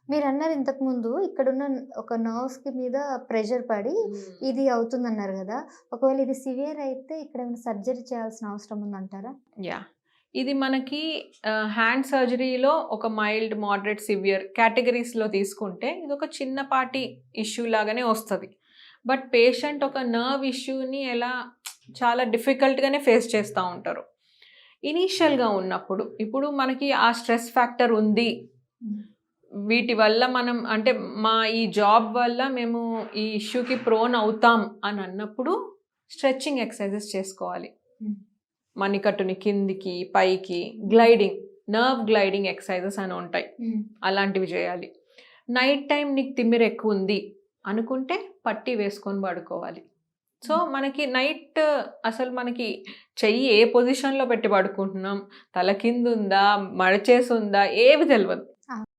మీరన్నారు ఇంతకుముందు ఇక్కడున్న ఒక నర్వ్స్‌కి మీద ప్రెషర్ పడి ఇది అవుతుందన్నారు గదా! ఒకవేళ ఇది సివియర్ అయితే ఇక్కడేమైనా సర్జరీ చేయాల్సిన అవసరం ఉందంటారా? యాహ్! ఇది మనకి హ్యాండ్ సర్జరీలో ఒక మైల్డ్, మోడరేట్, సివియర్ కేటగరీస్‌లో తీసుకుంటే ఇదొక చిన్నపాటి ఇష్యూ లాగానే వస్తది. బట్ పేషెంట్ ఒక నర్వ్ ఇష్యూని ఎలా చాలా డిఫికల్ట్‌గానే ఫేస్ చేస్తా ఉంటారు. ఇనీషియల్‌గా ఉన్నప్పుడు ఇప్పుడు మనకి ఆ స్ట్రెస్ ఫ్యాక్టర్ ఉంది. హ్మ్. వీటి వల్ల మనం అంటే మా ఈ జాబ్ వల్ల మేము ఈ ఇష్యూకి ప్రోన్ అవుతాం అని అన్నప్పుడు స్ట్రెచింగ్ ఎక్సర్సైజెస్ చేసుకోవాలి. హ్మ్. మణికట్టుని కిందికి, పైకి గ్లైడింగ్, నర్వ్ గ్లైడింగ్ ఎక్సర్సైజెస్ అని ఉంటాయి. హ్మ్. అలాంటివి చేయాలి. నైట్ టైం నీకు తిమ్మిరి ఎక్కువ ఉంది అనుకుంటే పట్టీ వేసుకొని పడుకోవాలి. సో మనకి నైట్ అసలు మనకి చెయ్యి ఏ పొజిషన్‌లో పెట్టి పడుకుంటున్నాం, తల కిందుందా, మడచేసుందా ఏవి తెలవదు. ఆ!